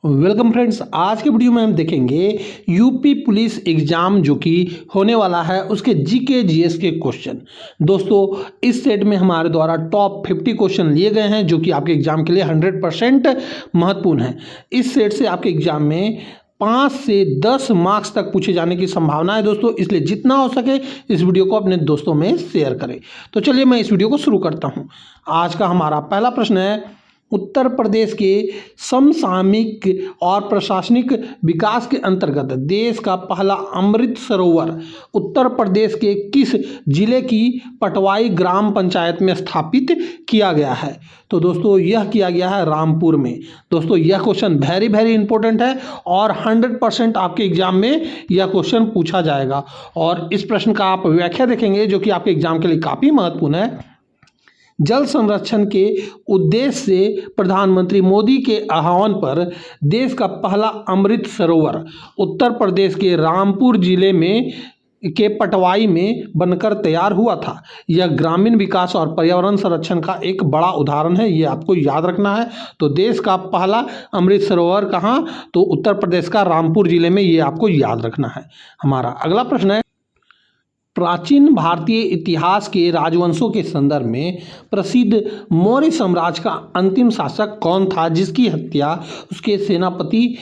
Welcome friends, आज के video में हम देखेंगे यूपी पुलिस एग्जाम जो कि होने वाला है उसके जीके जीएस के क्वेश्चन। दोस्तों, इस सेट में हमारे द्वारा टॉप 50 क्वेश्चन लिए गए हैं जो कि आपके एग्जाम के लिए 100% महत्वपूर्ण है। इस सेट से आपके एग्जाम में 5 से 10 मार्क्स तक पूछे जाने की संभावना है दोस्तों, इसलिए जितना हो सके इस वीडियो को अपने दोस्तों में शेयर करें। तो चलिए मैं इस वीडियो को शुरू करता हूं। आज का हमारा पहला प्रश्न है, उत्तर प्रदेश के समसामयिक और प्रशासनिक विकास के अंतर्गत देश का पहला अमृत सरोवर उत्तर प्रदेश के किस जिले की पटवाई ग्राम पंचायत में स्थापित किया गया है? तो दोस्तों यह किया गया है रामपुर में। दोस्तों यह क्वेश्चन वेरी वेरी इंपॉर्टेंट है और 100% आपके एग्जाम में यह क्वेश्चन पूछा जाएगा। और इस प्रश्न का आप व्याख्या देखेंगे जो कि आपके एग्जाम के लिए काफ़ी महत्वपूर्ण है। जल संरक्षण के उद्देश्य से प्रधानमंत्री मोदी के आह्वान पर देश का पहला अमृत सरोवर उत्तर प्रदेश के रामपुर जिले में के पटवाई में बनकर तैयार हुआ था। यह ग्रामीण विकास और पर्यावरण संरक्षण का एक बड़ा उदाहरण है, ये आपको याद रखना है। तो देश का पहला अमृत सरोवर कहाँ? तो उत्तर प्रदेश का रामपुर जिले में, ये आपको याद रखना है। हमारा अगला प्रश्न है, प्राचीन भारतीय इतिहास के राजवंशों के संदर्भ में प्रसिद्ध मौर्य साम्राज्य का अंतिम शासक कौन था जिसकी हत्या उसके सेनापति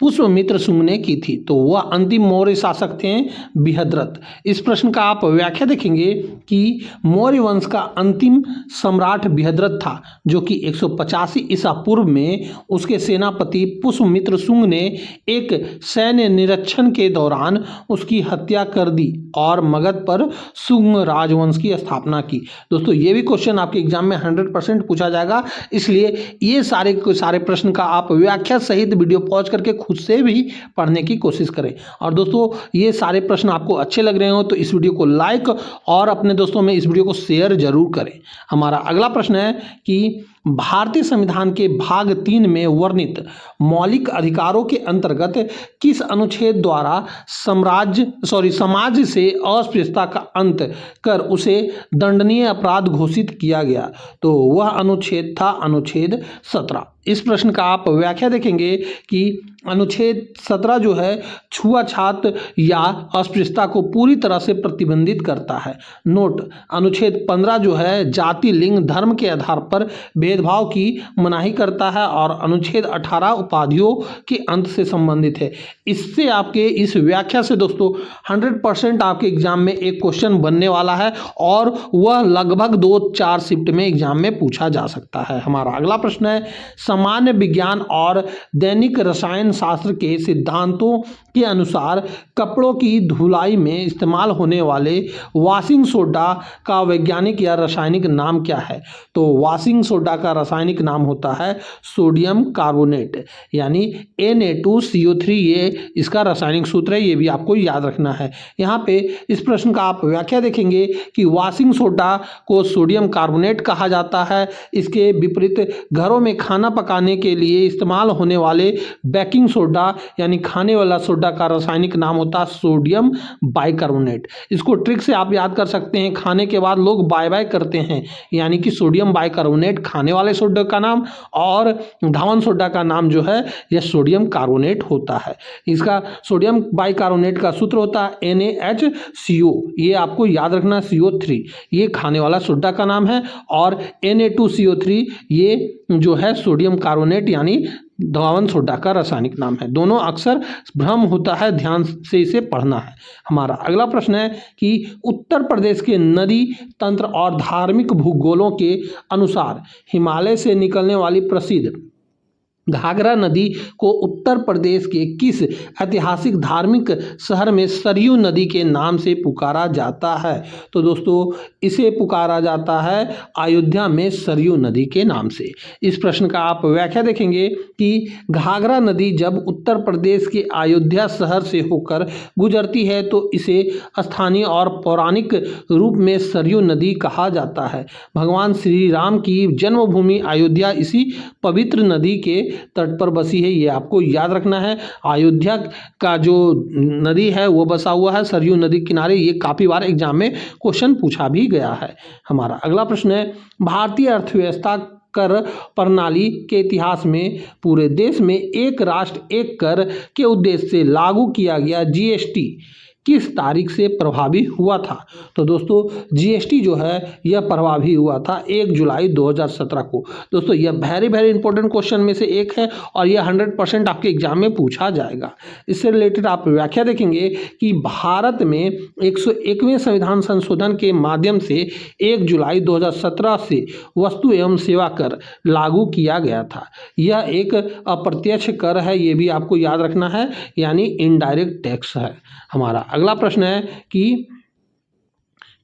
पुष्यमित्र शुंग ने की थी? तो वह अंतिम मौर्य शासक थे बृहद्रथ। इस प्रश्न का आप व्याख्या देखेंगे कि मौर्य वंश का अंतिम सम्राट बृहद्रथ था जो कि 185 ईसा पूर्व में उसके सेनापति पुष्यमित्र शुंग ने एक सैन्य निरीक्षण के दौरान उसकी हत्या कर दी और मगध पर शुंग राजवंश की स्थापना की। दोस्तों ये भी क्वेश्चन आपके एग्जाम में 100% पूछा जाएगा, इसलिए ये सारे प्रश्न का आप व्याख्या सहित वीडियो पॉज करके खुद से भी पढ़ने की कोशिश करें। और दोस्तों ये सारे प्रश्न आपको अच्छे लग रहे हो तो इस वीडियो को लाइक और अपने दोस्तों में इस वीडियो को शेयर जरूर करें। हमारा अगला प्रश्न है कि भारतीय संविधान के भाग 3 में वर्णित मौलिक अधिकारों के अंतर्गत किस अनुच्छेद द्वारा समाज से अस्पृश्यता का अंत कर उसे दंडनीय अपराध घोषित किया गया? तो वह अनुच्छेद था अनुच्छेद 17। इस प्रश्न का आप व्याख्या देखेंगे कि अनुच्छेद 17 जो है छुआछूत या अस्पृश्यता को पूरी तरह से प्रतिबंधित करता है। नोट, अनुच्छेद 15 जो है जाति, लिंग, धर्म के आधार पर भेदभाव की मनाही करता है और अनुच्छेद 18 उपाधियों के अंत से संबंधित है। इससे आपके इस व्याख्या से दोस्तों 100% आपके एग्जाम में एक क्वेश्चन बनने वाला है और वह लगभग 2-4 शिफ्ट में एग्जाम में पूछा जा सकता है। हमारा अगला प्रश्न है, सामान्य विज्ञान और दैनिक रसायन शास्त्र के सिद्धांतों के अनुसार कपड़ों की धुलाई में इस्तेमाल होने वाले वॉशिंग सोडा का वैज्ञानिक या रासायनिक नाम क्या है? तो वॉशिंग सोडा का रासायनिक नाम होता है सोडियम कार्बोनेट यानी Na2CO3, ये इसका रासायनिक सूत्र है, ये भी आपको याद रखना है। यहाँ पे इस प्रश्न का आप व्याख्या देखेंगे कि वॉशिंग सोडा को सोडियम कार्बोनेट कहा जाता है। इसके विपरीत घरों में खाना पकाने के लिए इस्तेमाल होने वाले बेकिंग सोडा यानी खाने वाला सोडा का रासायनिक नाम होता है सोडियम बाइकार्बोनेट। इसको ट्रिक से आप याद कर सकते हैं, खाने के बाद लोग बाय बाय करते हैं यानी कि सोडियम बाइकार्बोनेट खाने वाले सोडा का नाम और धावन सोडा का नाम जो है यह सोडियम कार्बोनेट होता है। इसका सोडियम बाइकार्बोनेट का सूत्र होता है NaHCO, ये आपको याद रखना, CO3 ये खाने वाला सोडा का नाम है और Na2CO3 ये जो है सोडियम कार्बोनेट यानी धावन सोडा का रासायनिक नाम है। दोनों अक्सर भ्रम होता है, ध्यान से इसे पढ़ना है। हमारा अगला प्रश्न है कि उत्तर प्रदेश के नदी तंत्र और धार्मिक भूगोलों के अनुसार हिमालय से निकलने वाली प्रसिद्ध घाघरा नदी को उत्तर प्रदेश के किस ऐतिहासिक धार्मिक शहर में सरयू नदी के नाम से पुकारा जाता है? तो दोस्तों इसे पुकारा जाता है अयोध्या में सरयू नदी के नाम से। इस प्रश्न का आप व्याख्या देखेंगे कि घाघरा नदी जब उत्तर प्रदेश के अयोध्या शहर से होकर गुजरती है तो इसे स्थानीय और पौराणिक रूप में सरयू नदी कहा जाता है। भगवान श्री राम की जन्मभूमि अयोध्या इसी पवित्र नदी के तट पर बसी है, ये आपको याद रखना है। अयोध्या का जो नदी है वो बसा हुआ है सरयू नदी किनारे, ये काफ़ी बार एग्जाम में क्वेश्चन पूछा भी गया है। हमारा अगला प्रश्न है, भारतीय अर्थव्यवस्था कर प्रणाली के इतिहास में पूरे देश में एक राष्ट्र एक कर के उद्देश्य से लागू किया गया जीएसटी किस तारीख से प्रभावी हुआ था? तो दोस्तों जीएसटी जो है यह प्रभावी हुआ था 1 जुलाई 2017 को। दोस्तों यह वेरी इंपॉर्टेंट क्वेश्चन में से एक है और यह 100% आपके एग्जाम में पूछा जाएगा। इससे रिलेटेड आप व्याख्या देखेंगे कि भारत में 101वें संविधान संशोधन के माध्यम से 1 जुलाई 2017 से वस्तु एवं सेवा कर लागू किया गया था। यह एक अप्रत्यक्ष कर है, ये भी आपको याद रखना है, यानी इनडायरेक्ट टैक्स है। हमारा अगला प्रश्न है कि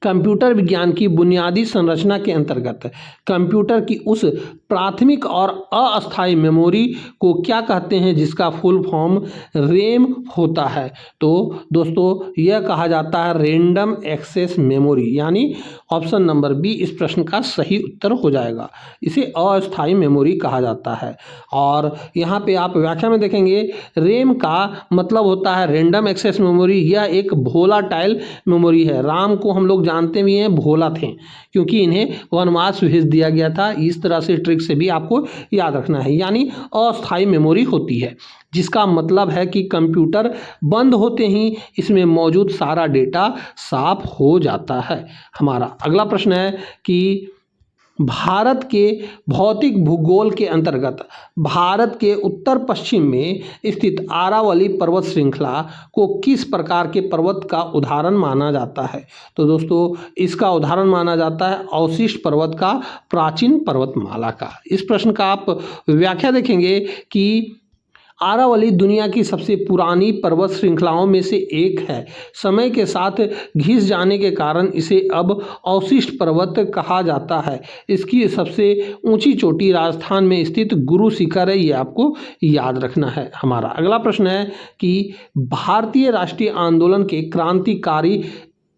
कंप्यूटर विज्ञान की बुनियादी संरचना के अंतर्गत कंप्यूटर की उस प्राथमिक और अस्थायी मेमोरी को क्या कहते हैं जिसका फुल फॉर्म रैम होता है? तो दोस्तों यह कहा जाता है रैंडम एक्सेस मेमोरी, यानी ऑप्शन नंबर बी इस प्रश्न का सही उत्तर हो जाएगा। इसे अस्थायी मेमोरी कहा जाता है। और यहाँ पे आप व्याख्या में देखेंगे रैम का मतलब होता है रैंडम एक्सेस मेमोरी। यह एक वोलाटाइल मेमोरी है। राम को हम लोग जानते भी हैं भोला थे, क्योंकि इन्हें वनवास भेज दिया गया था। इस तरह से ट्रिक से भी आपको याद रखना है, यानी अस्थायी मेमोरी होती है, जिसका मतलब है कि कंप्यूटर बंद होते ही इसमें मौजूद सारा डेटा साफ हो जाता है। हमारा अगला प्रश्न है कि भारत के भौतिक भूगोल के अंतर्गत भारत के उत्तर पश्चिम में स्थित आरावली पर्वत श्रृंखला को किस प्रकार के पर्वत का उदाहरण माना जाता है? तो दोस्तों इसका उदाहरण माना जाता है अवशिष्ट पर्वत का, प्राचीन पर्वतमाला का। इस प्रश्न का आप व्याख्या देखेंगे कि आरावली दुनिया की सबसे पुरानी पर्वत श्रृंखलाओं में से एक है। समय के साथ घिस जाने के कारण इसे अब अवशिष्ट पर्वत कहा जाता है। इसकी सबसे ऊंची चोटी राजस्थान में स्थित गुरु शिखर है, ये आपको याद रखना है। हमारा अगला प्रश्न है कि भारतीय राष्ट्रीय आंदोलन के क्रांतिकारी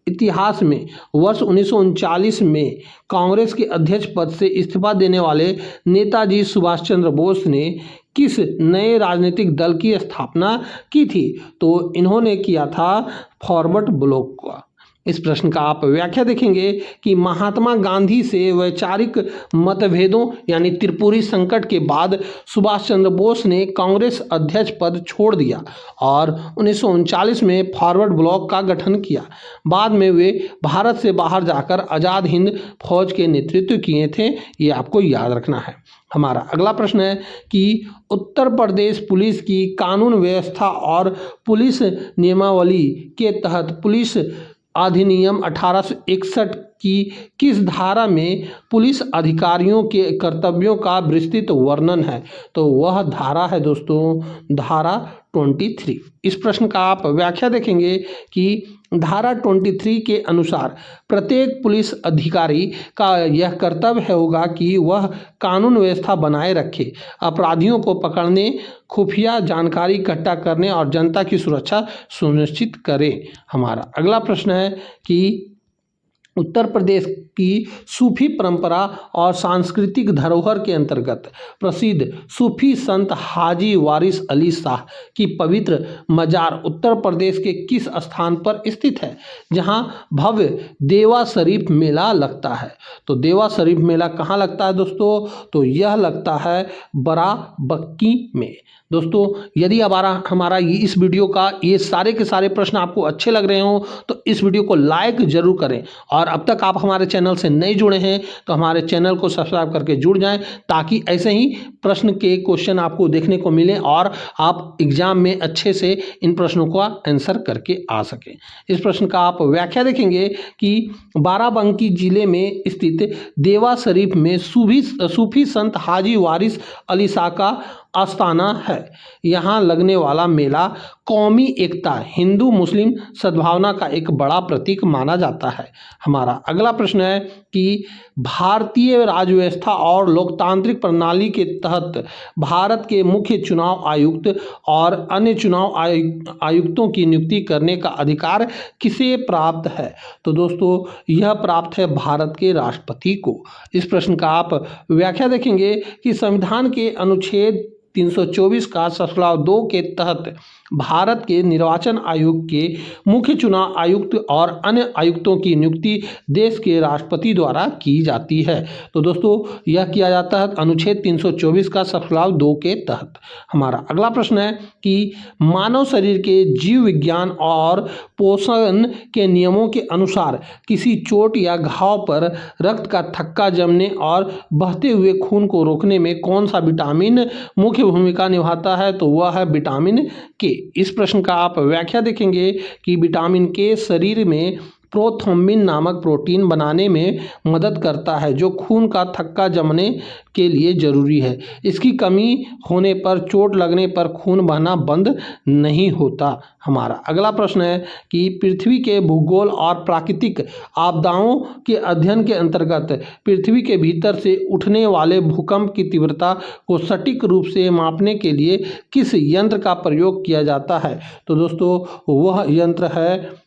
इतिहास में वर्ष 1939 में कांग्रेस के अध्यक्ष पद से इस्तीफा देने वाले नेताजी सुभाष चंद्र बोस ने किस नए राजनीतिक दल की स्थापना की थी? तो इन्होंने किया था फॉरवर्ड ब्लॉक का। इस प्रश्न का आप व्याख्या देखेंगे कि महात्मा गांधी से वैचारिक मतभेदों यानी त्रिपुरी संकट के बाद सुभाष चंद्र बोस ने कांग्रेस अध्यक्ष पद छोड़ दिया और 1939 में फॉरवर्ड ब्लॉक का गठन किया। बाद में वे भारत से बाहर जाकर आज़ाद हिंद फौज के नेतृत्व किए थे, ये आपको याद रखना है। हमारा अगला प्रश्न है कि उत्तर प्रदेश पुलिस की कानून व्यवस्था और पुलिस नियमावली के तहत पुलिस अधिनियम 1861 की किस धारा में पुलिस अधिकारियों के कर्तव्यों का विस्तृत वर्णन है? तो वह धारा है दोस्तों धारा 23। इस प्रश्न का आप व्याख्या देखेंगे कि धारा 23 के अनुसार प्रत्येक पुलिस अधिकारी का यह कर्तव्य होगा कि वह कानून व्यवस्था बनाए रखे, अपराधियों को पकड़ने, खुफिया जानकारी इकट्ठा करने और जनता की सुरक्षा सुनिश्चित करे। हमारा अगला प्रश्न है कि उत्तर प्रदेश की सूफी परंपरा और सांस्कृतिक धरोहर के अंतर्गत प्रसिद्ध सूफी संत हाजी वारिस अली शाह की पवित्र मजार उत्तर प्रदेश के किस स्थान पर स्थित है जहां भव्य देवा शरीफ मेला लगता है? तो देवा शरीफ मेला कहाँ लगता है दोस्तों? तो यह लगता है बाराबंकी में। दोस्तों यदि हमारा इस वीडियो का ये सारे के सारे प्रश्न आपको अच्छे लग रहे हो तो इस वीडियो को लाइक जरूर करें, और अब तक आप हमारे चैनल से नहीं जुड़े हैं तो हमारे चैनल को सब्सक्राइब करके जुड़ जाएं, ताकि ऐसे ही प्रश्न के क्वेश्चन आपको देखने को मिले और आप एग्जाम में अच्छे से इन प्रश्नों का आंसर करके आ सकें। इस प्रश्न का आप व्याख्या देखेंगे कि बाराबंकी जिले में स्थित देवा शरीफ में सूफी संत हाजी वारिस अली शाह का आस्थाना है। यहाँ लगने वाला मेला कौमी एकता, हिंदू मुस्लिम सद्भावना का एक बड़ा प्रतीक माना जाता है। हमारा अगला प्रश्न है कि भारतीय राज्य व्यवस्था और लोकतांत्रिक प्रणाली के तहत भारत के मुख्य चुनाव आयुक्त और अन्य चुनाव आयुक्तों की नियुक्ति करने का अधिकार किसे प्राप्त है? तो दोस्तों यह प्राप्त है भारत के राष्ट्रपति को। इस प्रश्न का आप व्याख्या देखेंगे कि संविधान के अनुच्छेद 324 का ससुराल 2 के तहत भारत के निर्वाचन आयोग के मुख्य चुनाव आयुक्त और अन्य आयुक्तों की नियुक्ति देश के राष्ट्रपति द्वारा की जाती है। तो दोस्तों यह किया जाता है अनुच्छेद 324 का ससुराल 2 के तहत। हमारा अगला प्रश्न है कि मानव शरीर के जीव विज्ञान और पोषण के नियमों के अनुसार किसी चोट या घाव पर रक्त का थक्का जमने और बहते हुए खून को रोकने में कौन सा विटामिन मुख्य भूमिका निभाता है? तो वह है विटामिन के। इस प्रश्न का आप व्याख्या देखेंगे कि विटामिन के शरीर में प्रोथ्रोम्बिन नामक प्रोटीन बनाने में मदद करता है जो खून का थक्का जमने के लिए जरूरी है। इसकी कमी होने पर चोट लगने पर खून बहना बंद नहीं होता। हमारा अगला प्रश्न है कि पृथ्वी के भूगोल और प्राकृतिक आपदाओं के अध्ययन के अंतर्गत पृथ्वी के भीतर से उठने वाले भूकंप की तीव्रता को सटीक रूप से मापने के लिए किस यंत्र का प्रयोग किया जाता है? तो दोस्तों वह यंत्र है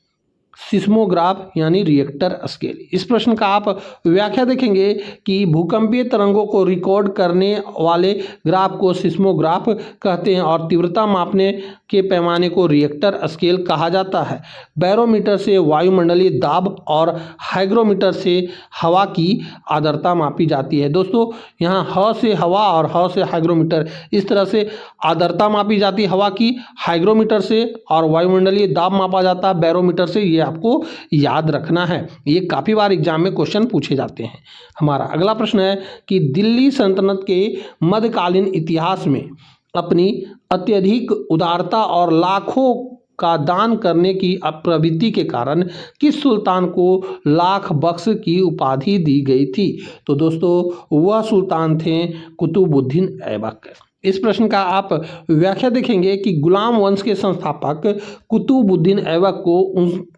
सिस्मोग्राफ यानी रिएक्टर स्केल। इस प्रश्न का आप व्याख्या देखेंगे कि भूकंपीय तरंगों को रिकॉर्ड करने वाले ग्राफ को सिस्मोग्राफ कहते हैं और तीव्रता मापने के पैमाने को रिएक्टर स्केल कहा जाता है। बैरोमीटर से वायुमंडलीय दाब और हाइग्रोमीटर से हवा की आर्द्रता मापी जाती है। दोस्तों यहाँ ह से हवा और ह से हाइग्रोमीटर, इस तरह से आर्द्रता मापी जाती है हवा की, हाइग्रोमीटर से, और वायुमंडलीय दाब मापा जाता है बैरोमीटर से। ये आपको याद रखना है, ये काफ़ी बार एग्जाम में क्वेश्चन पूछे जाते हैं। हमारा अगला प्रश्न है कि दिल्ली सल्तनत के मध्यकालीन इतिहास में अपनी अत्यधिक उदारता और लाखों का दान करने की प्रवृत्ति के कारण किस सुल्तान को लाख बख्श की उपाधि दी गई थी? तो दोस्तों वह सुल्तान थे कुतुबुद्दीन ऐबक। इस प्रश्न का आप व्याख्या देखेंगे कि गुलाम वंश के संस्थापक कुतुबुद्दीन ऐबक को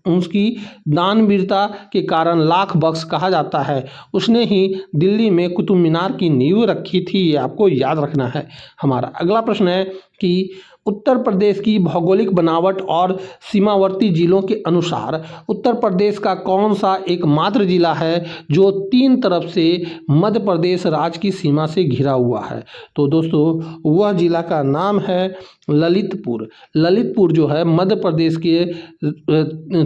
उसकी दानवीरता के कारण लाख बख्श कहा जाता है। उसने ही दिल्ली में कुतुब मीनार की नींव रखी थी, ये आपको याद रखना है। हमारा अगला प्रश्न है कि उत्तर प्रदेश की भौगोलिक बनावट और सीमावर्ती जिलों के अनुसार उत्तर प्रदेश का कौन सा एकमात्र जिला है जो 3 तरफ से मध्य प्रदेश राज्य की सीमा से घिरा हुआ है? तो दोस्तों वह जिला का नाम है ललितपुर। ललितपुर जो है मध्य प्रदेश के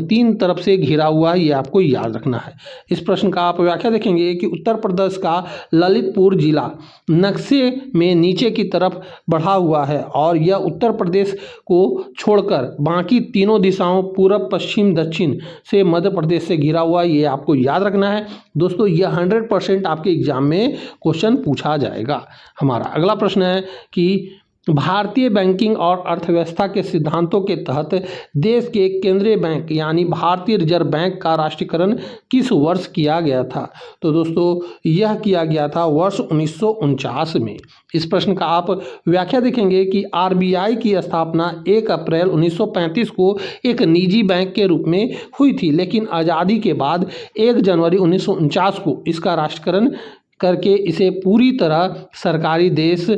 3 तरफ से घिरा हुआ है, ये आपको याद रखना है। इस प्रश्न का आप व्याख्या देखेंगे कि उत्तर प्रदेश का ललितपुर जिला नक्शे में नीचे की तरफ बढ़ा हुआ है और यह उत्तर प्रदेश को छोड़कर बाकी तीनों दिशाओं पूरब, पश्चिम, दक्षिण से मध्य प्रदेश से घिरा हुआ है, ये आपको याद रखना है। दोस्तों यह 100% आपके एग्जाम में क्वेश्चन पूछा जाएगा। हमारा अगला प्रश्न है कि भारतीय बैंकिंग और अर्थव्यवस्था के सिद्धांतों के तहत देश के केंद्रीय बैंक यानी भारतीय रिजर्व बैंक का राष्ट्रीयकरण किस वर्ष किया गया था? तो दोस्तों यह किया गया था वर्ष 1949 में। इस प्रश्न का आप व्याख्या देखेंगे कि आरबीआई की स्थापना 1 अप्रैल 1935 को एक निजी बैंक के रूप में हुई थी, लेकिन आज़ादी के बाद 1 जनवरी 1949 को इसका राष्ट्रीयकरण करके इसे पूरी तरह सरकारी देश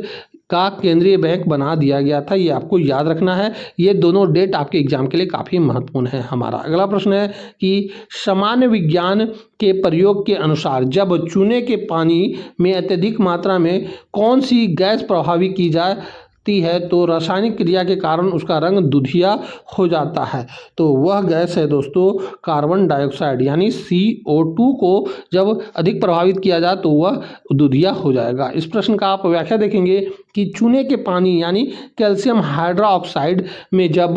का केंद्रीय बैंक बना दिया गया था, ये आपको याद रखना है। ये दोनों डेट आपके एग्जाम के लिए काफ़ी महत्वपूर्ण है। हमारा अगला प्रश्न है कि सामान्य विज्ञान के प्रयोग के अनुसार जब चूने के पानी में अत्यधिक मात्रा में कौन सी गैस प्रभावित की जाती है तो रासायनिक क्रिया के कारण उसका रंग दुधिया हो जाता है? तो वह गैस है दोस्तों कार्बन डाइऑक्साइड यानी CO2 को जब अधिक प्रभावित किया जाए तो वह दुधिया हो जाएगा। इस प्रश्न का आप व्याख्या देखेंगे कि चूने के पानी यानी कैल्शियम हाइड्रोक्साइड में जब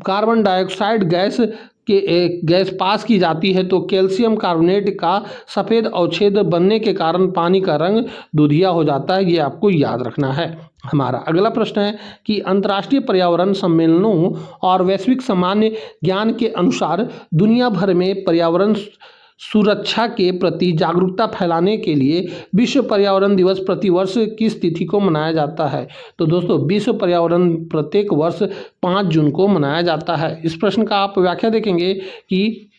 कार्बन डाइऑक्साइड गैस पास की जाती है तो कैल्शियम कार्बोनेट का सफ़ेद अवच्छेद बनने के कारण पानी का रंग दुधिया हो जाता है, ये आपको याद रखना है। हमारा अगला प्रश्न है कि अंतर्राष्ट्रीय पर्यावरण सम्मेलनों और वैश्विक सामान्य ज्ञान के अनुसार दुनिया भर में पर्यावरण सुरक्षा के प्रति जागरूकता फैलाने के लिए विश्व पर्यावरण दिवस प्रतिवर्ष किस तिथि को मनाया जाता है? तो दोस्तों विश्व पर्यावरण प्रत्येक वर्ष 5 जून को मनाया जाता है। इस प्रश्न का आप व्याख्या देखेंगे कि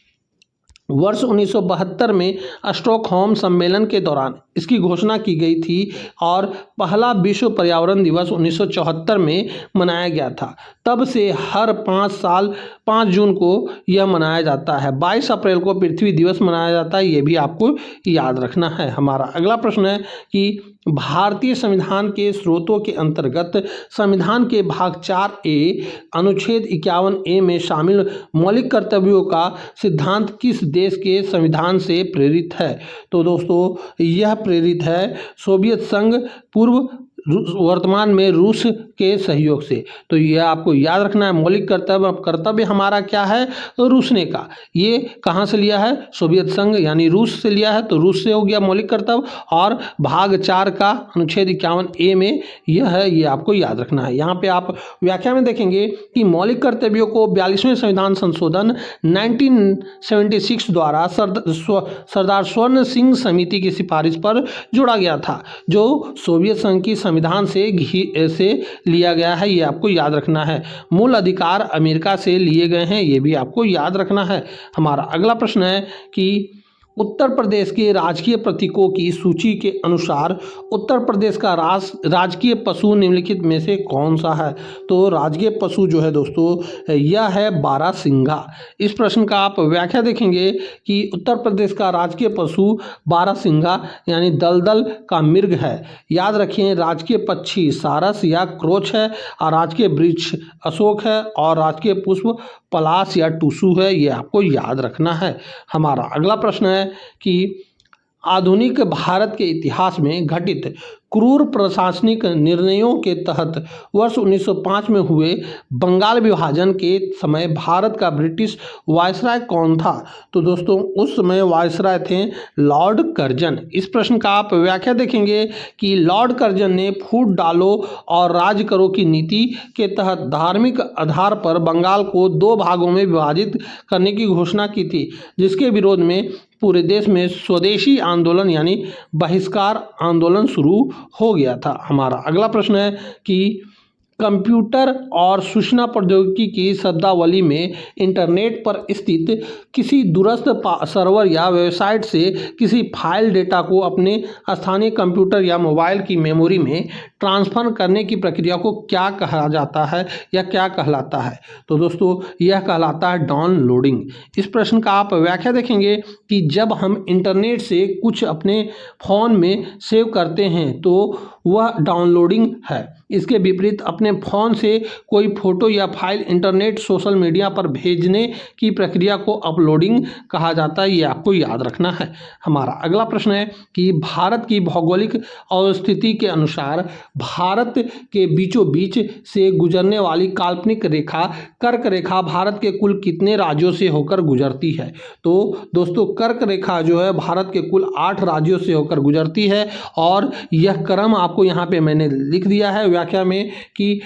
वर्ष 1972 में स्टॉकहोम सम्मेलन के दौरान इसकी घोषणा की गई थी और पहला विश्व पर्यावरण दिवस 1974 में मनाया गया था। तब से हर 5 साल 5 जून को यह मनाया जाता है। 22 अप्रैल को पृथ्वी दिवस मनाया जाता है, ये भी आपको याद रखना है। हमारा अगला प्रश्न है कि भारतीय संविधान के स्रोतों के अंतर्गत संविधान के भाग 4A अनुच्छेद 51A में शामिल मौलिक कर्तव्यों का सिद्धांत किस देश के संविधान से प्रेरित है? तो दोस्तों यह प्रेरित है सोवियत संघ, पूर्व वर्तमान में रूस के सहयोग से। तो यह आपको याद रखना है। मौलिक कर्तव्य, अब कर्तव्य हमारा क्या है? तो रूस ने का, ये कहाँ से लिया है? सोवियत संघ यानी रूस से लिया है, तो रूस से हो गया मौलिक कर्तव्य। और भाग 4 का अनुच्छेद 51A में यह है, ये आपको याद रखना है। यहाँ पे आप व्याख्या में देखेंगे कि मौलिक कर्तव्यों को 42वें संविधान संशोधन 1976 द्वारा सरदार स्वर्ण सिंह समिति की सिफारिश पर जोड़ा गया था, जो सोवियत संघ की संविधान से लिया गया है, ये आपको याद रखना है। मूल अधिकार अमेरिका से लिए गए हैं, ये भी आपको याद रखना है। हमारा अगला प्रश्न है कि उत्तर प्रदेश के राजकीय प्रतीकों की सूची के अनुसार उत्तर प्रदेश का राजकीय पशु निम्नलिखित में से कौन सा है? तो राजकीय पशु जो है दोस्तों यह है बारहसिंघा। इस प्रश्न का आप व्याख्या देखेंगे कि उत्तर प्रदेश का राजकीय पशु बारहसिंघा यानी दलदल का मृग है। याद रखिए, राजकीय पक्षी सारस या क्रोच है, और राजकीय वृक्ष अशोक है, और राजकीय पुष्प पलाश या टूसू है, ये आपको याद रखना है। हमारा अगला प्रश्न है कि आधुनिक भारत के इतिहास में घटित क्रूर प्रशासनिक निर्णयों के तहत वर्ष 1905 में हुए बंगाल विभाजन के समय भारत का ब्रिटिश वायसराय कौन था? तो दोस्तों उस समय वायसराय थे लॉर्ड कर्जन। इस प्रश्न का आप व्याख्या देखेंगे कि लॉर्ड कर्जन ने फूट डालो और राज करो की नीति के तहत धार्मिक आधार पर बंगाल को 2 भागों में विभाजित करने की घोषणा की थी, जिसके विरोध में पूरे देश में स्वदेशी आंदोलन यानी बहिष्कार आंदोलन शुरू हो गया था। हमारा अगला प्रश्न है कि कंप्यूटर और सूचना प्रौद्योगिकी की शब्दावली में इंटरनेट पर स्थित किसी दूरस्थ सर्वर या वेबसाइट से किसी फाइल डेटा को अपने स्थानीय कंप्यूटर या मोबाइल की मेमोरी में ट्रांसफर करने की प्रक्रिया को क्या कहा जाता है या क्या कहलाता है? तो दोस्तों यह कहलाता है डाउनलोडिंग। इस प्रश्न का आप व्याख्या देखेंगे कि जब हम इंटरनेट से कुछ अपने फ़ोन में सेव करते हैं तो वह डाउनलोडिंग है। इसके विपरीत अपने फ़ोन से कोई फोटो या फाइल इंटरनेट सोशल मीडिया पर भेजने की प्रक्रिया को अपलोडिंग कहा जाता है, ये आपको याद रखना है। हमारा अगला प्रश्न है कि भारत की भौगोलिक अवस्थिति के अनुसार भारत के बीचों बीच से गुजरने वाली काल्पनिक रेखा कर्क रेखा भारत के कुल कितने राज्यों से होकर गुजरती है? तो दोस्तों कर्क रेखा जो है भारत के कुल 8 राज्यों से होकर गुजरती है, और यह क्रम आपको यहाँ पे मैंने लिख दिया है व्याख्या में कि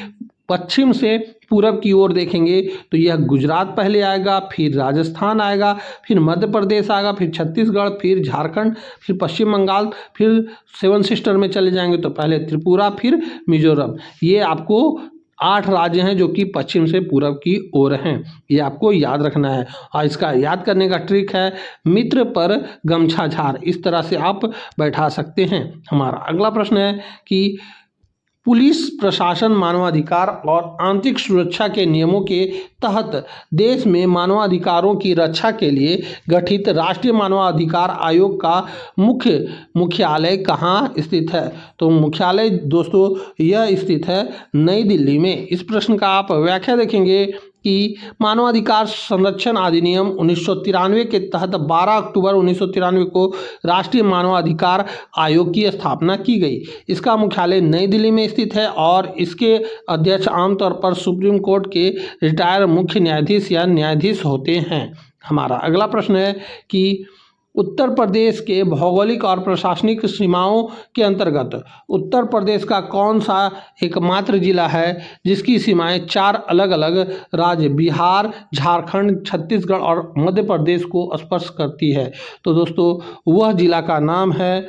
पश्चिम से पूरब की ओर देखेंगे तो यह गुजरात पहले आएगा, फिर राजस्थान आएगा, फिर मध्य प्रदेश आएगा, फिर छत्तीसगढ़, फिर झारखंड, फिर पश्चिम बंगाल, फिर 7 सिस्टर में चले जाएंगे तो पहले त्रिपुरा, फिर मिजोरम। ये आपको 8 राज्य हैं जो कि पश्चिम से पूरब की ओर हैं, ये आपको याद रखना है। और इसका याद करने का ट्रिक है मित्र पर गमछा झार, इस तरह से आप बैठा सकते हैं। हमारा अगला प्रश्न है कि पुलिस प्रशासन मानवाधिकार और आंतरिक सुरक्षा के नियमों के तहत देश में मानवाधिकारों की रक्षा के लिए गठित राष्ट्रीय मानवाधिकार आयोग का मुख्यालय कहाँ स्थित है? तो मुख्यालय दोस्तों यह स्थित है नई दिल्ली में। इस प्रश्न का आप व्याख्या देखेंगे कि मानवाधिकार संरक्षण अधिनियम 1993 के तहत 12 अक्टूबर 1993 को राष्ट्रीय मानवाधिकार आयोग की स्थापना की गई। इसका मुख्यालय नई दिल्ली में स्थित है और इसके अध्यक्ष आमतौर पर सुप्रीम कोर्ट के रिटायर्ड मुख्य न्यायाधीश या न्यायाधीश होते हैं। हमारा अगला प्रश्न है कि उत्तर प्रदेश के भौगोलिक और प्रशासनिक सीमाओं के अंतर्गत उत्तर प्रदेश का कौन सा एकमात्र जिला है जिसकी सीमाएं 4 अलग अलग राज्य बिहार, झारखंड, छत्तीसगढ़ और मध्य प्रदेश को स्पर्श करती है? तो दोस्तों वह जिला का नाम है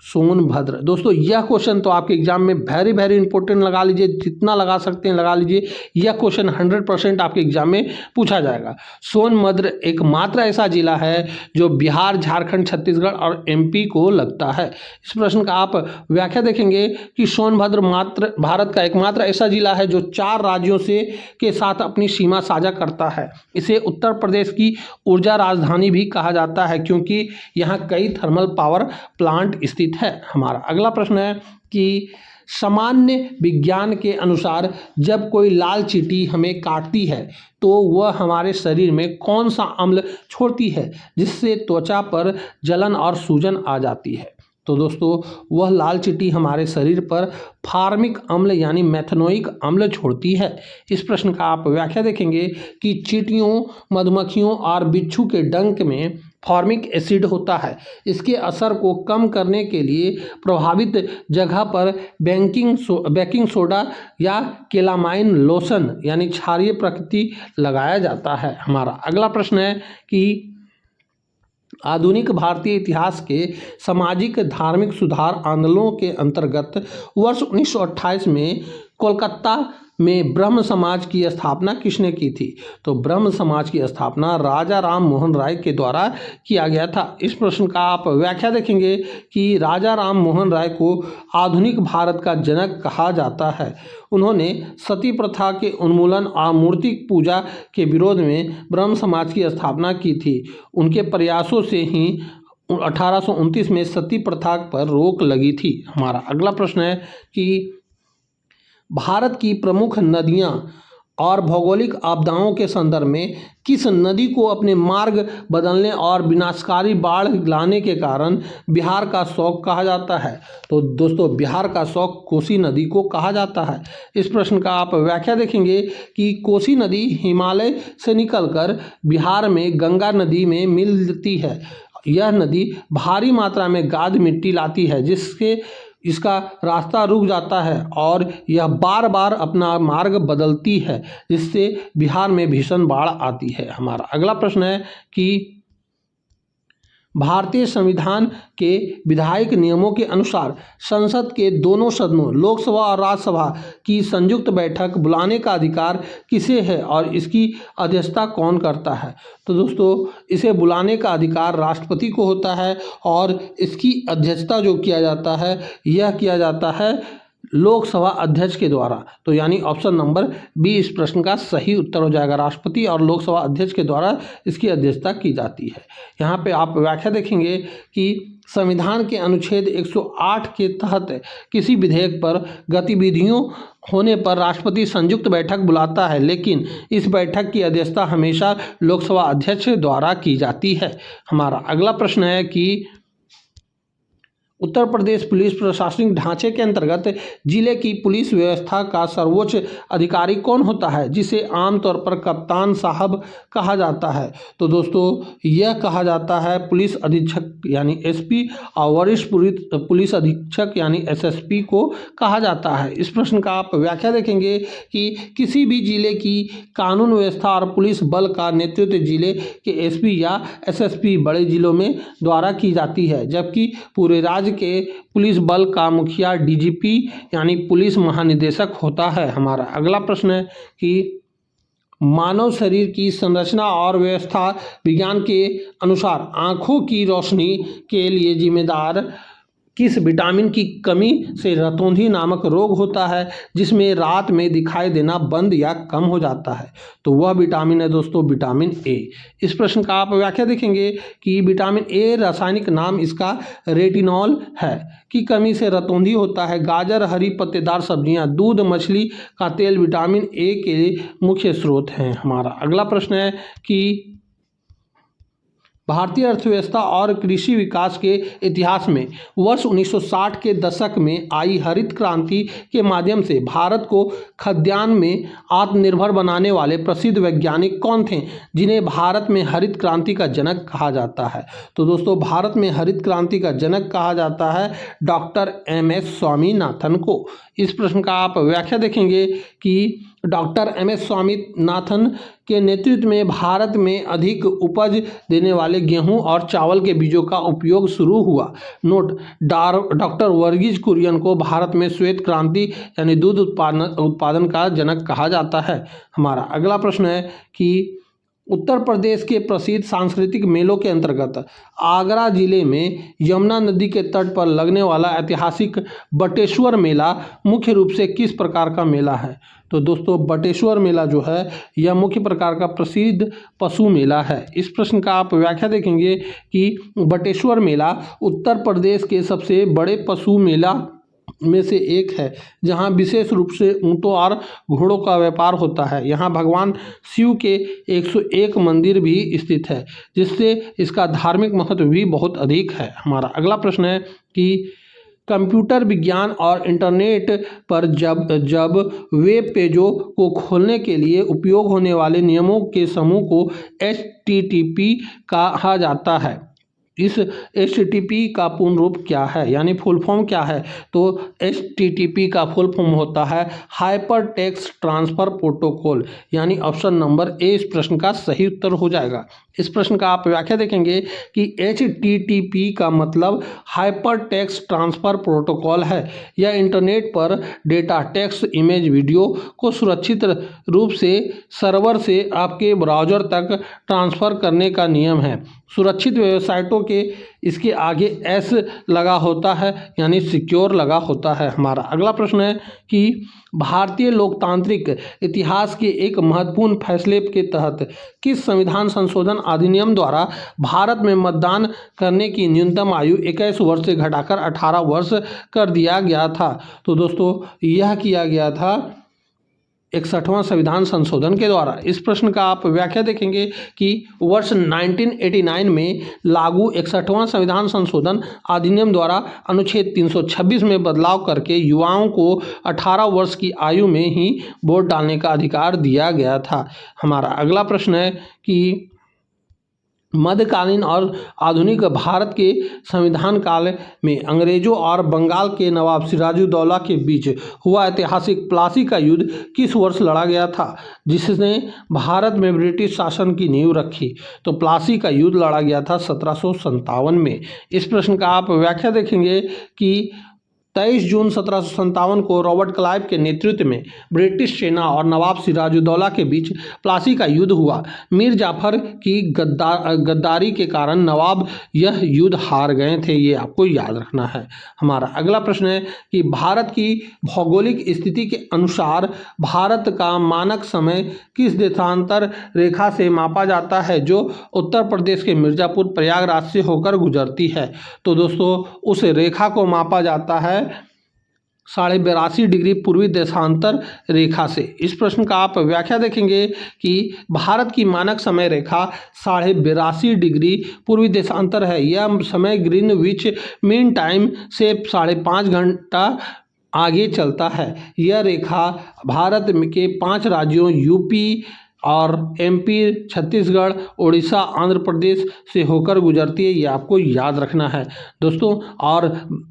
सोनभद्र। दोस्तों यह क्वेश्चन तो आपके एग्जाम में वेरी वेरी इंपॉर्टेंट, लगा लीजिए, जितना लगा सकते हैं लगा लीजिए। यह क्वेश्चन 100% आपके एग्जाम में पूछा जाएगा। सोनभद्र एकमात्र ऐसा जिला है जो बिहार, झारखंड, छत्तीसगढ़ और एमपी को लगता है। इस प्रश्न का आप व्याख्या देखेंगे कि सोनभद्र मात्र भारत का एकमात्र ऐसा जिला है जो 4 राज्यों से के साथ अपनी सीमा साझा करता है। इसे उत्तर प्रदेश की ऊर्जा राजधानी भी कहा जाता है क्योंकि यहाँ कई थर्मल पावर प्लांट स्थित है। हमारा अगला प्रश्न है कि सामान्य विज्ञान के अनुसार जब कोई लाल चींटी हमें काटती है तो वह हमारे शरीर में कौन सा अम्ल छोड़ती है जिससे त्वचा पर जलन और सूजन आ जाती है? तो दोस्तों वह लाल चींटी हमारे शरीर पर फार्मिक अम्ल यानी मेथनोइक अम्ल छोड़ती है। इस प्रश्न का आप व्याख्या देखेंगे कि चींटियों, मधुमक्खियों और बिच्छू के डंक में फॉर्मिक एसिड होता है। इसके असर को कम करने के लिए प्रभावित जगह पर बेकिंग सोडा या केलामाइन लोशन यानी क्षारीय प्रकृति लगाया जाता है। हमारा अगला प्रश्न है कि आधुनिक भारतीय इतिहास के सामाजिक धार्मिक सुधार आंदोलनों के अंतर्गत वर्ष 1928 में कोलकाता में ब्रह्म समाज की स्थापना किसने की थी? तो ब्रह्म समाज की स्थापना राजा राम मोहन राय के द्वारा किया गया था। इस प्रश्न का आप व्याख्या देखेंगे कि राजा राम मोहन राय को आधुनिक भारत का जनक कहा जाता है। उन्होंने सती प्रथा के उन्मूलन और मूर्ति पूजा के विरोध में ब्रह्म समाज की स्थापना की थी। उनके प्रयासों से ही 1829 में सती प्रथा पर रोक लगी थी। हमारा अगला प्रश्न है कि भारत की प्रमुख नदियां और भौगोलिक आपदाओं के संदर्भ में किस नदी को अपने मार्ग बदलने और विनाशकारी बाढ़ लाने के कारण बिहार का शौक कहा जाता है? तो दोस्तों बिहार का शौक कोसी नदी को कहा जाता है। इस प्रश्न का आप व्याख्या देखेंगे कि कोसी नदी हिमालय से निकलकर बिहार में गंगा नदी में मिलती है। यह नदी भारी मात्रा में गाद मिट्टी लाती है जिसके इसका रास्ता रुक जाता है और यह बार बार अपना मार्ग बदलती है जिससे बिहार में भीषण बाढ़ आती है। हमारा अगला प्रश्न है कि भारतीय संविधान के विधायिक नियमों के अनुसार संसद के दोनों सदनों लोकसभा और राज्यसभा की संयुक्त बैठक बुलाने का अधिकार किसे है और इसकी अध्यक्षता कौन करता है? तो दोस्तों इसे बुलाने का अधिकार राष्ट्रपति को होता है और इसकी अध्यक्षता जो किया जाता है यह किया जाता है लोकसभा अध्यक्ष के द्वारा। तो यानी ऑप्शन नंबर बी इस प्रश्न का सही उत्तर हो जाएगा। राष्ट्रपति और लोकसभा अध्यक्ष के द्वारा इसकी अध्यक्षता की जाती है। यहाँ पे आप व्याख्या देखेंगे कि संविधान के अनुच्छेद 108 के तहत किसी विधेयक पर गतिविधियों होने पर राष्ट्रपति संयुक्त बैठक बुलाता है, लेकिन इस बैठक की अध्यक्षता हमेशा लोकसभा अध्यक्ष द्वारा की जाती है। हमारा अगला प्रश्न है कि उत्तर प्रदेश पुलिस प्रशासनिक ढांचे के अंतर्गत जिले की पुलिस व्यवस्था का सर्वोच्च अधिकारी कौन होता है जिसे आमतौर पर कप्तान साहब कहा जाता है? तो दोस्तों यह कहा जाता है पुलिस अधीक्षक यानी एसपी और वरिष्ठ पुलिस अधीक्षक यानी एसएसपी को कहा जाता है। इस प्रश्न का आप व्याख्या देखेंगे कि किसी भी जिले की कानून व्यवस्था और पुलिस बल का नेतृत्व जिले के एसपी या एसएसपी बड़े जिलों में द्वारा की जाती है, जबकि पूरे राज्य के पुलिस बल का मुखिया डीजीपी यानी पुलिस महानिदेशक होता है। हमारा अगला प्रश्न है कि मानव शरीर की संरचना और व्यवस्था विज्ञान के अनुसार आँखों की रोशनी के लिए जिम्मेदार किस विटामिन की कमी से रतौंधी नामक रोग होता है जिसमें रात में दिखाई देना बंद या कम हो जाता है? तो वह विटामिन है दोस्तों विटामिन ए। इस प्रश्न का आप व्याख्या देखेंगे कि विटामिन ए रासायनिक नाम इसका रेटिनॉल है की कमी से रतौंधी होता है। गाजर, हरी पत्तेदार सब्जियां, दूध, मछली का तेल विटामिन ए के मुख्य स्रोत हैं। हमारा अगला प्रश्न है कि भारतीय अर्थव्यवस्था और कृषि विकास के इतिहास में वर्ष 1960 के दशक में आई हरित क्रांति के माध्यम से भारत को खाद्यान्न में आत्मनिर्भर बनाने वाले प्रसिद्ध वैज्ञानिक कौन थे जिन्हें भारत में हरित क्रांति का जनक कहा जाता है? तो दोस्तों भारत में हरित क्रांति का जनक कहा जाता है डॉक्टर एम.एस. स्वामीनाथन को। इस प्रश्न का आप व्याख्या देखेंगे कि डॉक्टर एम.एस. स्वामीनाथन के नेतृत्व में भारत में अधिक उपज देने वाले गेहूं और चावल के बीजों का उपयोग शुरू हुआ। नोट: डॉक्टर वर्गीज कुरियन को भारत में श्वेत क्रांति यानी दूध उत्पादन का जनक कहा जाता है। हमारा अगला प्रश्न है कि उत्तर प्रदेश के प्रसिद्ध सांस्कृतिक मेलों के अंतर्गत आगरा जिले में यमुना नदी के तट पर लगने वाला ऐतिहासिक बटेश्वर मेला मुख्य रूप से किस प्रकार का मेला है? तो दोस्तों, बटेश्वर मेला जो है यह मुख्य प्रकार का प्रसिद्ध पशु मेला है। इस प्रश्न का आप व्याख्या देखेंगे कि बटेश्वर मेला उत्तर प्रदेश के सबसे बड़े पशु मेला में से एक है, जहां विशेष रूप से ऊंटों और घोड़ों का व्यापार होता है। यहां भगवान शिव के 101 मंदिर भी स्थित है, जिससे इसका धार्मिक महत्व भी बहुत अधिक है। हमारा अगला प्रश्न है कि कंप्यूटर विज्ञान और इंटरनेट पर जब वेब पेजों को खोलने के लिए उपयोग होने वाले नियमों के समूह को HTTP कहा जाता है। इस HTTP का पूर्ण रूप क्या है, यानी फुल फॉर्म क्या है? तो HTTP का फुल फॉर्म होता है हाइपर टेक्स्ट ट्रांसफ़र प्रोटोकॉल, यानी ऑप्शन नंबर ए इस प्रश्न का सही उत्तर हो जाएगा। इस प्रश्न का आप व्याख्या देखेंगे कि HTTP का मतलब हाइपर टेक्स्ट ट्रांसफ़र प्रोटोकॉल है। यह इंटरनेट पर डेटा, टेक्स्ट, इमेज, वीडियो को सुरक्षित रूप से सर्वर से आपके ब्राउज़र तक ट्रांसफ़र करने का नियम है। सुरक्षित वेबसाइटों के इसके आगे S लगा होता है, यानी सिक्योर लगा होता है। हमारा अगला प्रश्न है कि भारतीय लोकतांत्रिक इतिहास के एक महत्वपूर्ण फैसले के तहत किस संविधान संशोधन अधिनियम द्वारा भारत में मतदान करने की न्यूनतम आयु 21 वर्ष से घटाकर 18 वर्ष कर दिया गया था? तो दोस्तों, यह किया गया था 61वां संविधान संशोधन के द्वारा। इस प्रश्न का आप व्याख्या देखेंगे कि वर्ष 1989 में लागू 61वां संविधान संशोधन अधिनियम द्वारा अनुच्छेद 326 में बदलाव करके युवाओं को 18 वर्ष की आयु में ही वोट डालने का अधिकार दिया गया था। हमारा अगला प्रश्न है कि मध्यकालीन और आधुनिक भारत के संविधान काल में अंग्रेजों और बंगाल के नवाब सिराजुद्दौला के बीच हुआ ऐतिहासिक प्लासी का युद्ध किस वर्ष लड़ा गया था, जिसने भारत में ब्रिटिश शासन की नींव रखी? तो प्लासी का युद्ध लड़ा गया था 1757 में। इस प्रश्न का आप व्याख्या देखेंगे कि 23 जून 1757 को रॉबर्ट क्लाइव के नेतृत्व में ब्रिटिश सेना और नवाब सिराजुद्दौला के बीच प्लासी का युद्ध हुआ। मीर जाफर की गद्दारी के कारण नवाब यह युद्ध हार गए थे, ये आपको याद रखना है। हमारा अगला प्रश्न है कि भारत की भौगोलिक स्थिति के अनुसार भारत का मानक समय किस देशांतर रेखा से मापा जाता है, जो उत्तर प्रदेश के मिर्ज़ापुर प्रयागराज से होकर गुजरती है? तो दोस्तों, उस रेखा को मापा जाता है 82.5 डिग्री पूर्वी देशांतर रेखा से। इस प्रश्न का आप व्याख्या देखेंगे कि भारत की मानक समय रेखा 82.5 डिग्री पूर्वी देशांतर है। यह समय ग्रीनविच मीन टाइम से 5.5 घंटा आगे चलता है। यह रेखा भारत के 5 राज्यों यूपी और MP, छत्तीसगढ़, उड़ीसा, आंध्र प्रदेश से होकर गुजरती है, ये आपको याद रखना है दोस्तों। और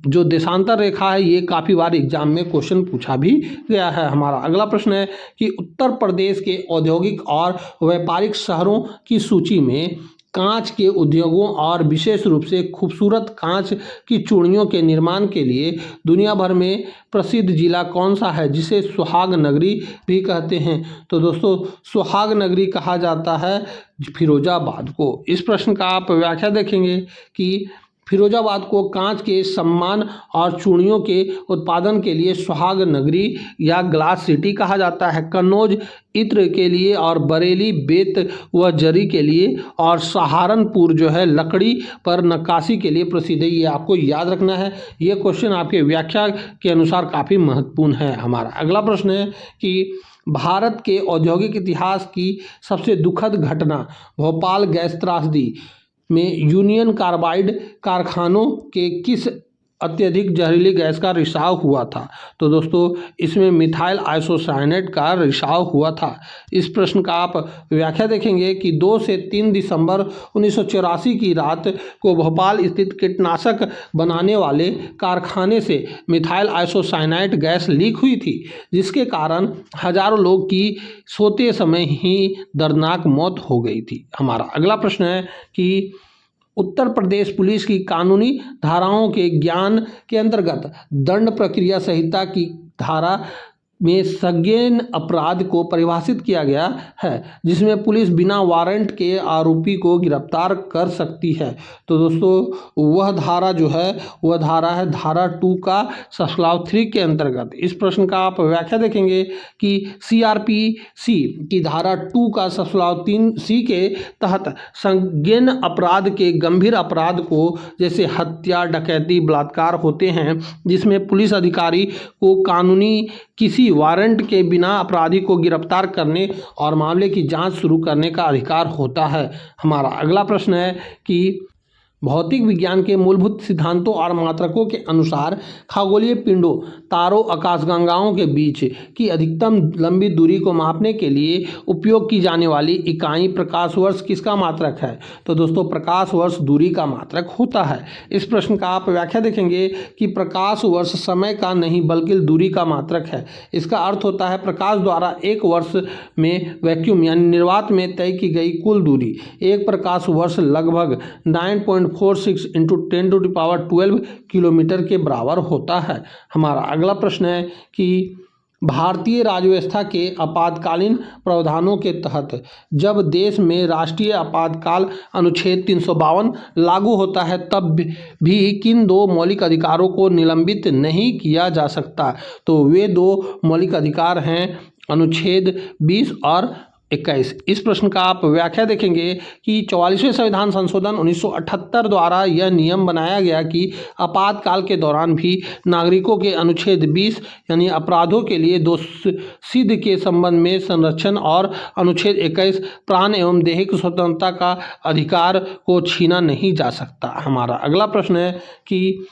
जो देशांतर रेखा है ये काफ़ी बार एग्जाम में क्वेश्चन पूछा भी गया है। हमारा अगला प्रश्न है कि उत्तर प्रदेश के औद्योगिक और व्यापारिक शहरों की सूची में कांच के उद्योगों और विशेष रूप से खूबसूरत कांच की चूड़ियों के निर्माण के लिए दुनिया भर में प्रसिद्ध जिला कौन सा है, जिसे सुहाग नगरी भी कहते हैं? तो दोस्तों, सुहाग नगरी कहा जाता है फिरोजाबाद को। इस प्रश्न का आप व्याख्या देखेंगे कि फिरोजाबाद को कांच के सम्मान और चूड़ियों के उत्पादन के लिए सुहाग नगरी या ग्लास सिटी कहा जाता है। कन्नौज इत्र के लिए और बरेली बेत व जरी के लिए और सहारनपुर जो है लकड़ी पर नक्काशी के लिए प्रसिद्ध है, ये आपको याद रखना है। ये क्वेश्चन आपके व्याख्या के अनुसार काफ़ी महत्वपूर्ण है। हमारा अगला प्रश्न है कि भारत के औद्योगिक इतिहास की सबसे दुखद घटना भोपाल गैस त्रासदी में यूनियन कार्बाइड कारखानों के किस अत्यधिक जहरीली गैस का रिसाव हुआ था? तो दोस्तों इसमें मिथाइल आइसोसाइनेट का रिसाव हुआ था। इस प्रश्न का आप व्याख्या देखेंगे कि 2 से 3 दिसंबर 1984 की रात को भोपाल स्थित कीटनाशक बनाने वाले कारखाने से मिथाइल आइसोसाइनेट गैस लीक हुई थी, जिसके कारण हजारों लोग की सोते समय ही दर्दनाक मौत हो गई थी। हमारा अगला प्रश्न है कि उत्तर प्रदेश पुलिस की कानूनी धाराओं के ज्ञान के अंतर्गत दंड प्रक्रिया संहिता की धारा में संज्ञेय अपराध को परिभाषित किया गया है, जिसमें पुलिस बिना वारंट के आरोपी को गिरफ्तार कर सकती है। तो दोस्तों वह धारा जो है वह धारा है धारा 2 का सस्लाव 3 के अंतर्गत। इस प्रश्न का आप व्याख्या देखेंगे कि CRPC की धारा 2 का सस्लाव 3C के तहत संज्ञेय अपराध के गंभीर अपराध को जैसे हत्या, डकैती, बलात्कार होते हैं, जिसमें पुलिस अधिकारी को कानूनी किसी वारंट के बिना अपराधी को गिरफ्तार करने और मामले की जांच शुरू करने का अधिकार होता है। हमारा अगला प्रश्न है कि भौतिक विज्ञान के मूलभूत सिद्धांतों और मात्रकों के अनुसार खगोलीय पिंडों, तारों, आकाशगंगाओं के बीच की अधिकतम लंबी दूरी को मापने के लिए उपयोग की जाने वाली इकाई प्रकाश वर्ष किसका मात्रक है? तो दोस्तों प्रकाश वर्ष दूरी का मात्रक होता है। इस प्रश्न का आप व्याख्या देखेंगे कि प्रकाश वर्ष समय का नहीं बल्कि दूरी का मात्रक है। इसका अर्थ होता है प्रकाश द्वारा एक वर्ष में वैक्यूम यानी निर्वात में तय की गई कुल दूरी। एक प्रकाश वर्ष लगभग 9.46 इंटू 10⁻12 किलोमीटर के बराबर होता है। हमारा अगला प्रश्न है कि भारतीय राज्यव्यवस्था के आपातकालीन प्रावधानों के तहत जब देश में राष्ट्रीय आपातकाल अनुच्छेद 352 लागू होता है तब भी किन 2 मौलिक अधिकारों को निलंबित नहीं किया जा सकता? तो वे 2 मौलिक अधिकार हैं अनुच्छेद 20 और 21। इस प्रश्न का आप व्याख्या देखेंगे कि 44वें संविधान संशोधन 1978 द्वारा यह नियम बनाया गया कि आपातकाल के दौरान भी नागरिकों के अनुच्छेद 20 यानी अपराधों के लिए दोषसिद्ध के संबंध में संरक्षण और अनुच्छेद 21 प्राण एवं दैहिक स्वतंत्रता का अधिकार को छीना नहीं जा सकता। हमारा अगला प्रश्न है कि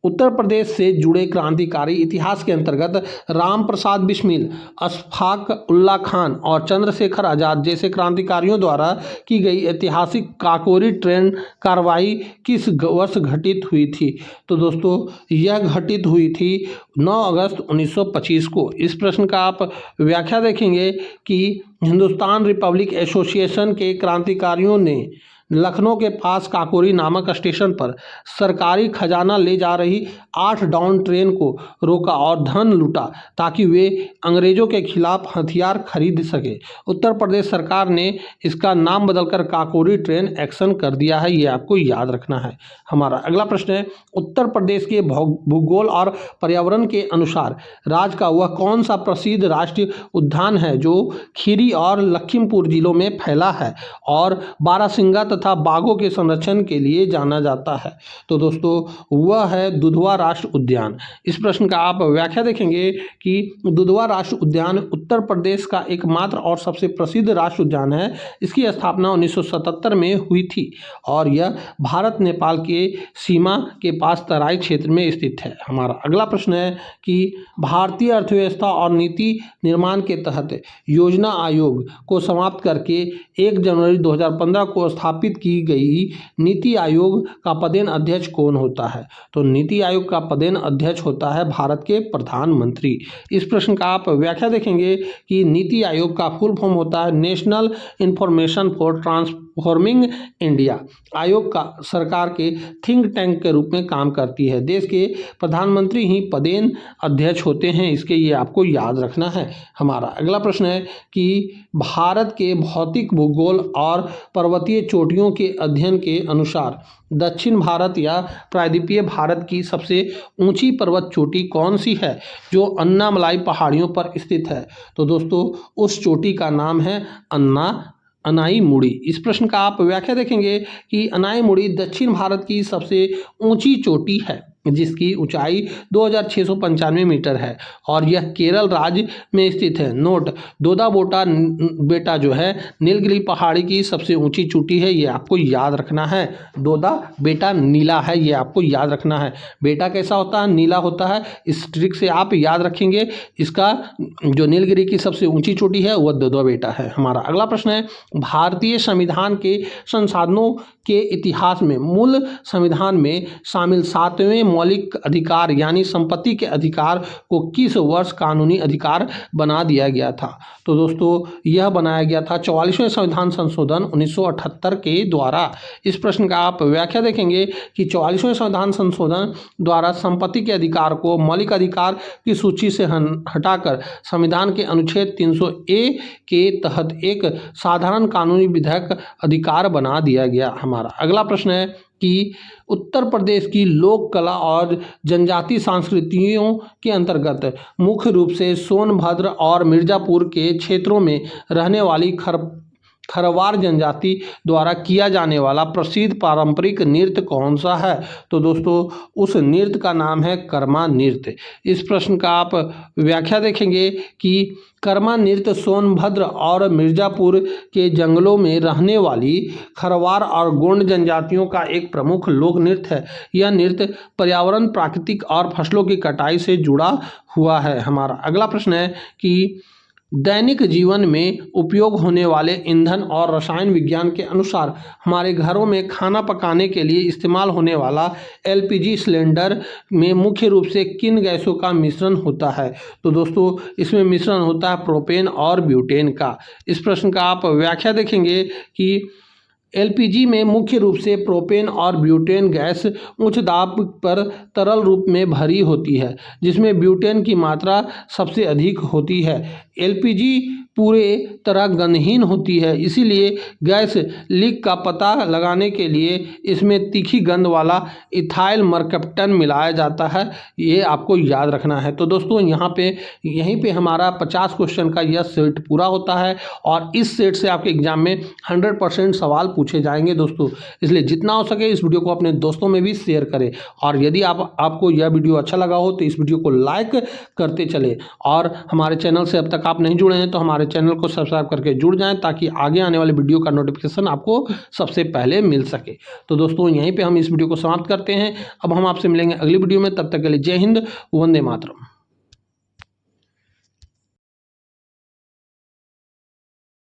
उत्तर प्रदेश से जुड़े क्रांतिकारी इतिहास के अंतर्गत राम प्रसाद बिस्मिल, अशफाक उल्ला खान और चंद्रशेखर आजाद जैसे क्रांतिकारियों द्वारा की गई ऐतिहासिक काकोरी ट्रेन कार्रवाई किस वर्ष घटित हुई थी? तो दोस्तों यह घटित हुई थी 9 अगस्त 1925 को। इस प्रश्न का आप व्याख्या देखेंगे कि हिंदुस्तान रिपब्लिक एसोसिएशन के क्रांतिकारियों ने लखनऊ के पास काकोरी नामक स्टेशन पर सरकारी खजाना ले जा रही 8 डाउन ट्रेन को रोका और धन लूटा ताकि वे अंग्रेजों के खिलाफ हथियार खरीद सके। उत्तर प्रदेश सरकार ने इसका नाम बदलकर काकोरी ट्रेन एक्शन कर दिया है, ये आपको याद रखना है। हमारा अगला प्रश्न है उत्तर प्रदेश के भूगोल और पर्यावरण के अनुसार राज्य का वह कौन सा प्रसिद्ध राष्ट्रीय उद्यान है जो खीरी और लखीमपुर जिलों में फैला है और बारहसिंगा तथा बाघों के संरक्षण के लिए जाना जाता है? तो दोस्तों वह है दुधवा राष्ट्र उद्यान। इस प्रश्न का आप व्याख्या देखेंगे कि दुधवा राष्ट्र उद्यान उत्तर प्रदेश का एकमात्र और सबसे प्रसिद्ध राष्ट्र उद्यान है। इसकी स्थापना 1977 में हुई थी और यह भारत नेपाल के सीमा के पास तराई क्षेत्र में स्थित है। हमारा अगला प्रश्न है कि भारतीय अर्थव्यवस्था और नीति निर्माण के तहत योजना आयोग को समाप्त करके 1 जनवरी 2015 को स्थापित की गई नीति आयोग का पदेन अध्यक्ष कौन होता है? तो नीति आयोग का पदेन अध्यक्ष होता है भारत के प्रधानमंत्री। इस प्रश्न का आप व्याख्या देखेंगे कि नीति आयोग का फुल फॉर्म होता है national information for transforming India. आयोग का सरकार के थिंक टैंक के रूप में काम करती है। देश के प्रधानमंत्री ही पदेन अध्यक्ष होते हैं, इसके ये आपको याद रखना है। हमारा अगला प्रश्न है कि भारत के भौतिक भूगोल और पर्वतीय चोटियों के अध्ययन के अनुसार दक्षिण भारत या प्रायद्वीपीय भारत की सबसे ऊंची पर्वत चोटी कौन सी है जो अन्नामलाई पहाड़ियों पर स्थित है? तो दोस्तों उस चोटी का नाम है अनाईमुड़ी। इस प्रश्न का आप व्याख्या देखेंगे कि अनाईमुड़ी दक्षिण भारत की सबसे ऊंची चोटी है। जिसकी ऊंचाई 2695 मीटर है और यह केरल राज्य में स्थित है। नोट, दोदा बेटा जो है नीलगिरी पहाड़ी की सबसे ऊंची चोटी है, ये आपको याद रखना है। दोदा बेटा नीला है, ये आपको याद रखना है। बेटा कैसा होता है? नीला होता है। इस ट्रिक से आप याद रखेंगे। इसका जो नीलगिरी की सबसे ऊंची चोटी है वह दोदा बेटा है। हमारा अगला प्रश्न है, भारतीय संविधान के संसाधनों के इतिहास में मूल संविधान में शामिल 7वें मौलिक अधिकार यानी संपत्ति के अधिकार को किस वर्ष कानूनी अधिकार बना दिया गया था? तो दोस्तों यह बनाया गया था 44वें संविधान संशोधन 1978 के द्वारा। इस प्रश्न का आप व्याख्या देखेंगे कि 44वें संविधान संशोधन द्वारा संपत्ति के अधिकार को मौलिक अधिकार की सूची से हटाकर संविधान के अनुच्छेद 300A के तहत एक साधारण कानूनी विधायक अधिकार बना दिया गया। हमारा अगला प्रश्न है कि उत्तर प्रदेश की लोक कला और जनजाति संस्कृतियों के अंतर्गत मुख्य रूप से सोनभद्र और मिर्जापुर के क्षेत्रों में रहने वाली खरवार जनजाति द्वारा किया जाने वाला प्रसिद्ध पारंपरिक नृत्य कौन सा है? तो दोस्तों उस नृत्य का नाम है कर्मा नृत्य। इस प्रश्न का आप व्याख्या देखेंगे कि कर्मा नृत्य सोनभद्र और मिर्जापुर के जंगलों में रहने वाली खरवार और गोंड जनजातियों का एक प्रमुख लोक नृत्य है। यह नृत्य पर्यावरण, प्राकृतिक और फसलों की कटाई से जुड़ा हुआ है। हमारा अगला प्रश्न है कि दैनिक जीवन में उपयोग होने वाले ईंधन और रसायन विज्ञान के अनुसार हमारे घरों में खाना पकाने के लिए इस्तेमाल होने वाला LPG सिलेंडर में मुख्य रूप से किन गैसों का मिश्रण होता है? तो दोस्तों इसमें मिश्रण होता है प्रोपेन और ब्यूटेन का। इस प्रश्न का आप व्याख्या देखेंगे कि LPG में मुख्य रूप से प्रोपेन और ब्यूटेन गैस उच्च दाब पर तरल रूप में भरी होती है, जिसमें ब्यूटेन की मात्रा सबसे अधिक होती है। LPG पूरे तरह गंधहीन होती है, इसीलिए गैस लीक का पता लगाने के लिए इसमें तीखी गंध वाला इथाइल मरकप्टन मिलाया जाता है। ये आपको याद रखना है। तो दोस्तों यहीं पे हमारा 50 क्वेश्चन का यह सेट पूरा होता है और इस सेट से आपके एग्जाम में 100% सवाल पूछे जाएंगे दोस्तों। इसलिए जितना हो सके इस वीडियो को अपने दोस्तों में भी शेयर करें और यदि आपको यह वीडियो अच्छा लगा हो तो इस वीडियो को लाइक करते चले और हमारे चैनल से अब तक आप नहीं जुड़े हैं तो हमारे चैनल को सब्सक्राइब करके जुड़ जाएं ताकि आगे आने वाले वीडियो का नोटिफिकेशन आपको सबसे पहले मिल सके। तो दोस्तों यहीं पे हम इस वीडियो को समाप्त करते हैं। अब हम आपसे मिलेंगे अगली वीडियो में, तब तक के लिए जय हिंद, वंदे मातरम।